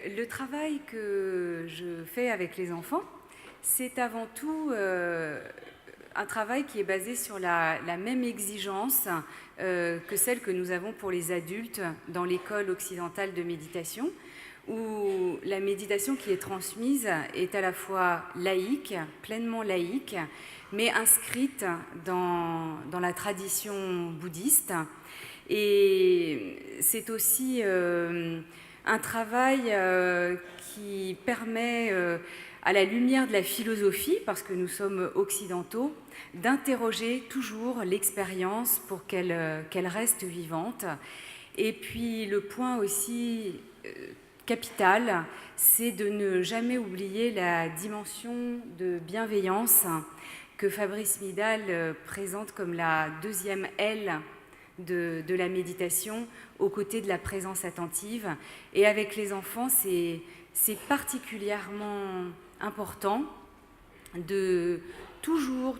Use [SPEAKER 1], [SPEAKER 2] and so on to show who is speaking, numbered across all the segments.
[SPEAKER 1] Le travail que je fais avec les enfants, c'est avant tout un travail qui est basé sur la même exigence que celle que nous avons pour les adultes dans l'école occidentale de méditation, où la méditation qui est transmise est à la fois laïque, pleinement laïque, mais inscrite dans la tradition bouddhiste. Et c'est aussi un travail qui permet, à la lumière de la philosophie, parce que nous sommes occidentaux, d'interroger toujours l'expérience pour qu'elle reste vivante. Et puis le point aussi capital, c'est de ne jamais oublier la dimension de bienveillance que Fabrice Midal présente comme la deuxième aile de la méditation, aux côtés de la présence attentive. Et avec les enfants, c'est particulièrement important de toujours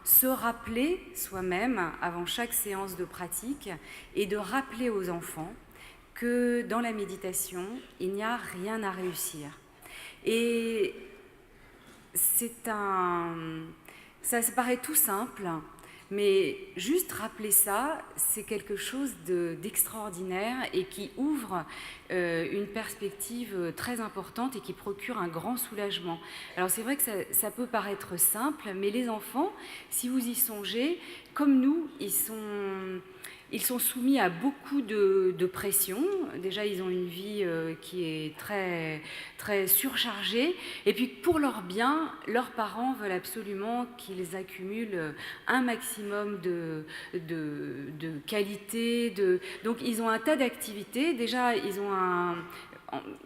[SPEAKER 1] se rappeler soi-même avant chaque séance de pratique et de rappeler aux enfants que dans la méditation, il n'y a rien à réussir. Et ça paraît tout simple, mais juste rappeler ça, c'est quelque chose d'extraordinaire et qui ouvre une perspective très importante et qui procure un grand soulagement. Alors c'est vrai que ça peut paraître simple, mais les enfants, si vous y songez, comme nous, ils sont soumis à beaucoup de pression. Déjà, ils ont une vie qui est très, très surchargée. Et puis, pour leur bien, leurs parents veulent absolument qu'ils accumulent un maximum de qualité. Donc, ils ont un tas d'activités. Déjà, ils ont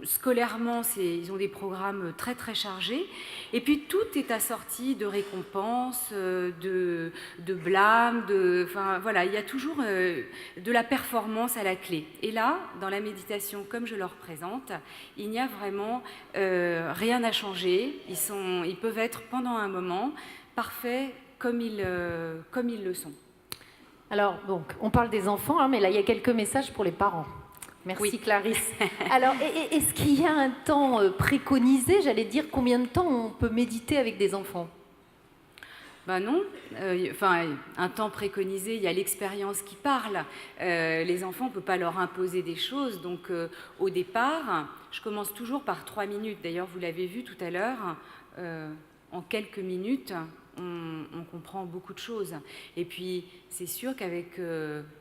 [SPEAKER 1] scolairement, ils ont des programmes très très chargés, et puis tout est assorti de récompenses, de blâmes, enfin voilà, il y a toujours de la performance à la clé. Et là, dans la méditation, comme je leur présente, il n'y a vraiment rien à changer. Ils peuvent être pendant un moment parfaits comme ils le sont.
[SPEAKER 2] Alors, donc, on parle des enfants, hein, mais là, il y a quelques messages pour les parents. Merci oui. Clarisse. Alors, est-ce qu'il y a un temps préconisé, j'allais dire, combien de temps on peut méditer avec des enfants ?
[SPEAKER 1] Ben non, enfin, un temps préconisé, il y a l'expérience qui parle. Les enfants, on ne peut pas leur imposer des choses. Donc, au départ, je commence toujours par 3 minutes. D'ailleurs, vous l'avez vu tout à l'heure, en quelques minutes, on comprend beaucoup de choses. Et puis, c'est sûr qu'avec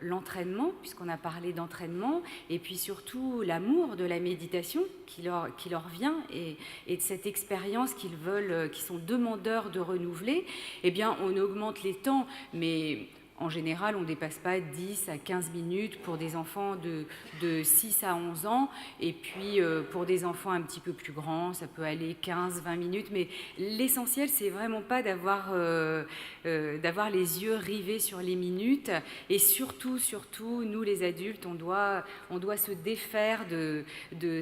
[SPEAKER 1] l'entraînement, puisqu'on a parlé d'entraînement, et puis surtout l'amour de la méditation qui leur vient, et de cette expérience qu'ils sont demandeurs de renouveler, eh bien, on augmente les temps, mais en général, on ne dépasse pas 10 à 15 minutes pour des enfants de 6 à 11 ans. Et puis, pour des enfants un petit peu plus grands, ça peut aller 15, 20 minutes. Mais l'essentiel, c'est vraiment pas d'avoir les yeux rivés sur les minutes. Et surtout, nous, les adultes, on doit se défaire de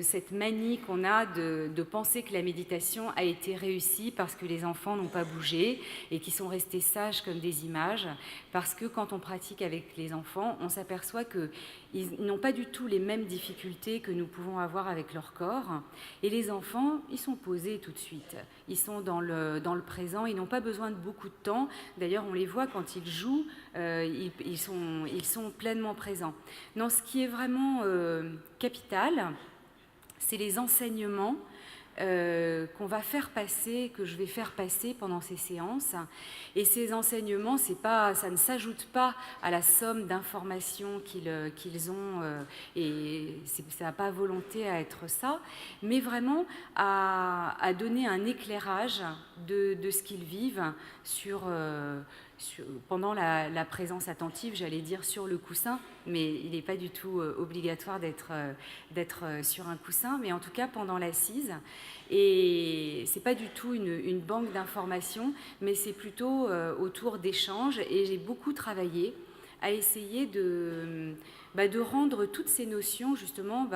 [SPEAKER 1] cette manie qu'on a de penser que la méditation a été réussie parce que les enfants n'ont pas bougé et qu'ils sont restés sages comme des images. Parce que quand on pratique avec les enfants, on s'aperçoit qu'ils n'ont pas du tout les mêmes difficultés que nous pouvons avoir avec leur corps. Et les enfants, ils sont posés tout de suite. Ils sont dans le présent, ils n'ont pas besoin de beaucoup de temps. D'ailleurs, on les voit quand ils jouent, ils sont pleinement présents. Non, ce qui est vraiment capital, c'est les enseignements qu'on va faire passer, que je vais faire passer pendant ces séances. Et ces enseignements, ça ne s'ajoute pas à la somme d'informations qu'ils ont, et ça n'a pas volonté à être ça, mais vraiment à donner un éclairage de ce qu'ils vivent pendant la présence attentive, j'allais dire sur le coussin, mais il n'est pas du tout obligatoire d'être sur un coussin, mais en tout cas pendant l'assise. Et ce n'est pas du tout une banque d'informations, mais c'est plutôt autour d'échanges. Et j'ai beaucoup travaillé à essayer de rendre toutes ces notions, justement,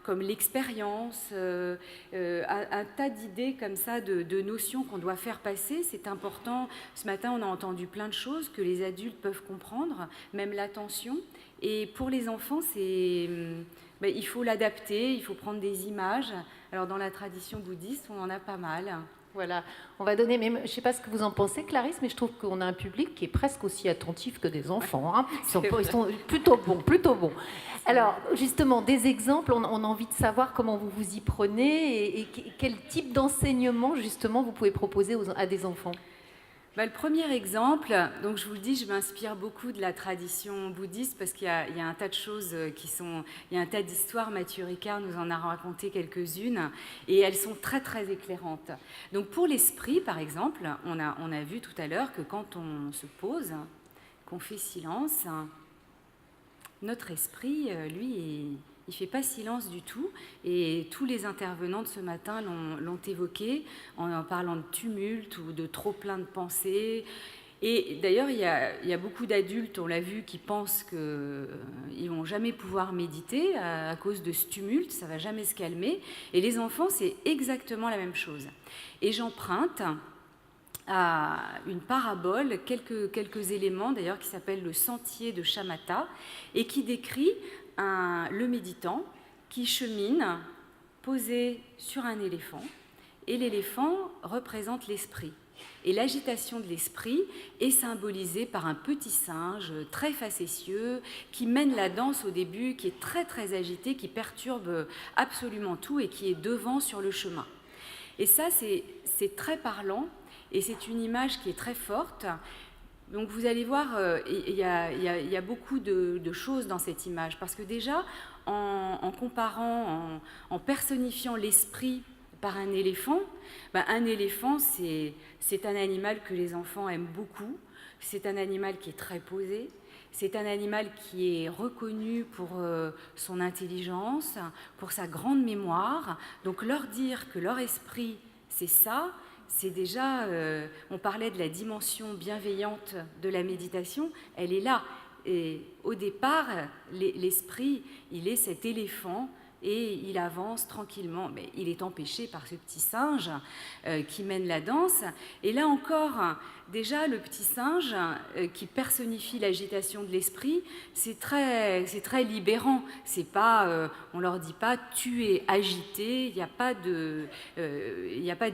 [SPEAKER 1] comme l'expérience, un tas d'idées comme ça, de notions qu'on doit faire passer. C'est important. Ce matin, on a entendu plein de choses que les adultes peuvent comprendre, même l'attention. Et pour les enfants, il faut l'adapter, il faut prendre des images. Alors, dans la tradition bouddhiste, on en a pas mal.
[SPEAKER 2] Voilà, on va donner, mais je ne sais pas ce que vous en pensez, Clarisse, mais je trouve qu'on a un public qui est presque aussi attentif que des enfants. Hein. Ils sont plutôt bons, plutôt bons. Alors, justement, des exemples, on a envie de savoir comment vous vous y prenez et quel type d'enseignement, justement, vous pouvez proposer à des enfants.
[SPEAKER 1] Le premier exemple, donc je vous le dis, je m'inspire beaucoup de la tradition bouddhiste parce qu'il y a un tas de choses il y a un tas d'histoires. Mathieu Ricard nous en a raconté quelques-unes et elles sont très très éclairantes. Donc pour l'esprit, par exemple, on a vu tout à l'heure que quand on se pose, qu'on fait silence, notre esprit, lui, il ne fait pas silence du tout, et tous les intervenants de ce matin l'ont évoqué en parlant de tumulte ou de trop plein de pensées. Et d'ailleurs, il y a beaucoup d'adultes, on l'a vu, qui pensent qu'ils ne vont jamais pouvoir méditer à cause de ce tumulte, ça ne va jamais se calmer. Et les enfants, c'est exactement la même chose. Et j'emprunte à une parabole quelques éléments, d'ailleurs, qui s'appelle le sentier de Shamatha, et qui décrit le méditant qui chemine posé sur un éléphant, et l'éléphant représente l'esprit. Et l'agitation de l'esprit est symbolisée par un petit singe très facétieux qui mène la danse au début, qui est très très agité, qui perturbe absolument tout et qui est devant sur le chemin. Et ça, c'est très parlant et c'est une image qui est très forte. Donc vous allez voir, il y a beaucoup de choses dans cette image, parce que déjà, en comparant, en personnifiant l'esprit par un éléphant c'est un animal que les enfants aiment beaucoup, c'est un animal qui est très posé, c'est un animal qui est reconnu pour son intelligence, pour sa grande mémoire. Donc leur dire que leur esprit, c'est ça, c'est déjà, on parlait de la dimension bienveillante de la méditation, elle est là. Et au départ, l'esprit, il est cet éléphant et il avance tranquillement. Mais il est empêché par ce petit singe qui mène la danse. Et là encore, déjà, le petit singe qui personnifie l'agitation de l'esprit, c'est très libérant. C'est pas, on leur dit pas « tu es agité », il n'y a pas de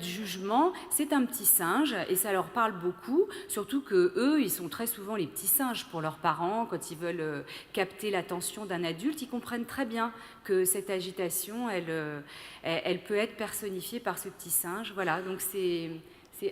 [SPEAKER 1] jugement. C'est un petit singe et ça leur parle beaucoup, surtout que eux, ils sont très souvent les petits singes pour leurs parents. Quand ils veulent capter l'attention d'un adulte, ils comprennent très bien que cette agitation, elle peut être personnifiée par ce petit singe. Voilà, donc c'est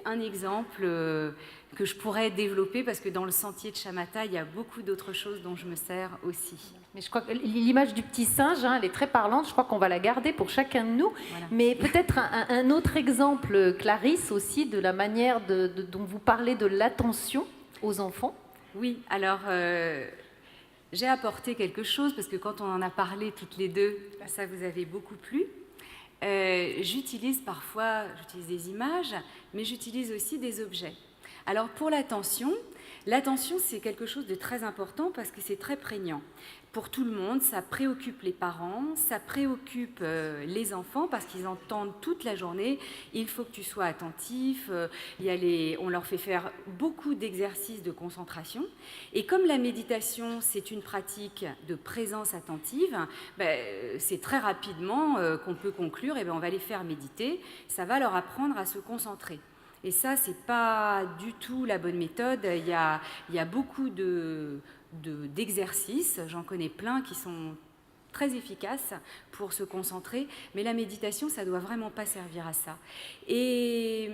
[SPEAKER 1] un exemple que je pourrais développer parce que dans le sentier de Shamatha, il y a beaucoup d'autres choses dont je me sers aussi.
[SPEAKER 2] Mais je crois que l'image du petit singe, elle est très parlante. Je crois qu'on va la garder pour chacun de nous. Voilà. Mais peut-être un autre exemple, Clarisse, aussi, de la manière dont vous parlez de l'attention aux enfants.
[SPEAKER 1] Oui, alors j'ai apporté quelque chose parce que quand on en a parlé toutes les deux, ça vous avait beaucoup plu. J'utilise des images, mais j'utilise aussi des objets. Alors pour l'attention, c'est quelque chose de très important parce que c'est très prégnant. Pour tout le monde, ça préoccupe les parents, ça préoccupe les enfants parce qu'ils entendent toute la journée « il faut que tu sois attentif », on leur fait faire beaucoup d'exercices de concentration. Et comme la méditation, c'est une pratique de présence attentive, c'est très rapidement qu'on peut conclure, on va les faire méditer, ça va leur apprendre à se concentrer. Et ça, ce n'est pas du tout la bonne méthode. Il y a beaucoup d'exercices, j'en connais plein qui sont très efficaces pour se concentrer, mais la méditation, ça ne doit vraiment pas servir à ça. Et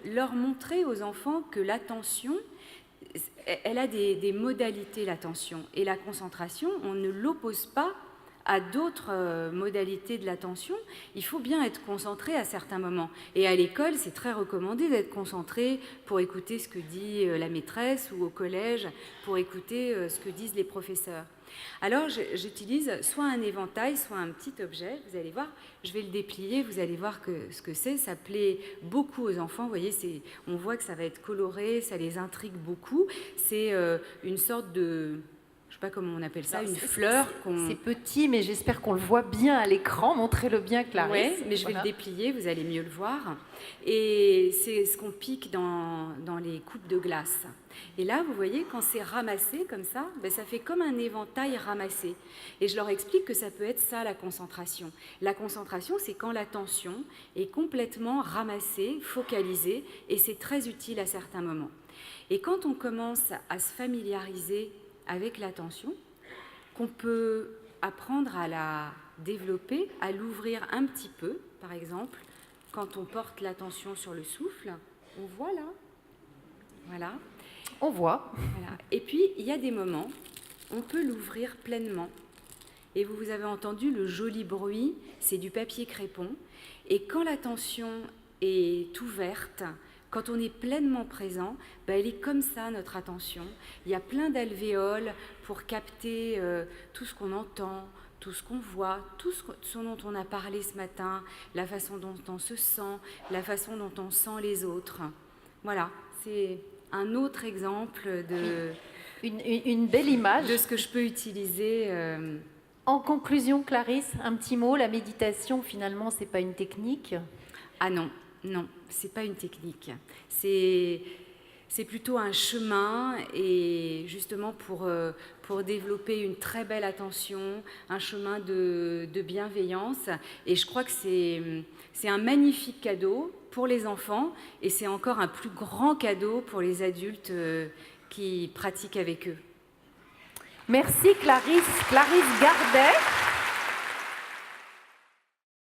[SPEAKER 1] leur montrer aux enfants que l'attention, elle a des modalités, l'attention. Et la concentration, on ne l'oppose pas à d'autres modalités de l'attention. Il faut bien être concentré à certains moments. Et à l'école, c'est très recommandé d'être concentré pour écouter ce que dit la maîtresse ou au collège, pour écouter ce que disent les professeurs. Alors, j'utilise soit un éventail, soit un petit objet. Vous allez voir, je vais le déplier, vous allez voir ce que c'est. Ça plaît beaucoup aux enfants. Vous voyez, on voit que ça va être coloré, ça les intrigue beaucoup. C'est une sorte de... Je sais pas comment on appelle ça,
[SPEAKER 2] Alors,
[SPEAKER 1] une fleur.
[SPEAKER 2] C'est petit, mais j'espère qu'on le voit bien à l'écran. Montrez-le bien, Clarisse.
[SPEAKER 1] Oui, mais je vais le déplier, vous allez mieux le voir. Et c'est ce qu'on pique dans les coupes de glace. Et là, vous voyez, quand c'est ramassé comme ça, ça fait comme un éventail ramassé. Et je leur explique que ça peut être ça, la concentration. La concentration, c'est quand l'attention est complètement ramassée, focalisée, et c'est très utile à certains moments. Et quand on commence à se familiariser avec l'attention, qu'on peut apprendre à la développer, à l'ouvrir un petit peu, par exemple, quand on porte l'attention sur le souffle, on voit là, voilà.
[SPEAKER 2] On voit.
[SPEAKER 1] Voilà. Et puis, il y a des moments, on peut l'ouvrir pleinement. Et vous avez entendu le joli bruit, c'est du papier crépon. Et quand l'attention est ouverte, quand on est pleinement présent, elle est comme ça, notre attention. Il y a plein d'alvéoles pour capter tout ce qu'on entend, tout ce qu'on voit, tout ce dont on a parlé ce matin, la façon dont on se sent, la façon dont on sent les autres. Voilà, c'est un autre exemple de...
[SPEAKER 2] Une belle image.
[SPEAKER 1] De ce que je peux utiliser.
[SPEAKER 2] En conclusion, Clarisse, un petit mot, la méditation, finalement, c'est pas une technique?
[SPEAKER 1] Ah non, non, c'est pas une technique. C'est plutôt un chemin, et justement pour développer une très belle attention, un chemin de bienveillance. Et je crois que c'est un magnifique cadeau pour les enfants, et c'est encore un plus grand cadeau pour les adultes qui pratiquent avec eux.
[SPEAKER 2] Merci Clarisse Gardet.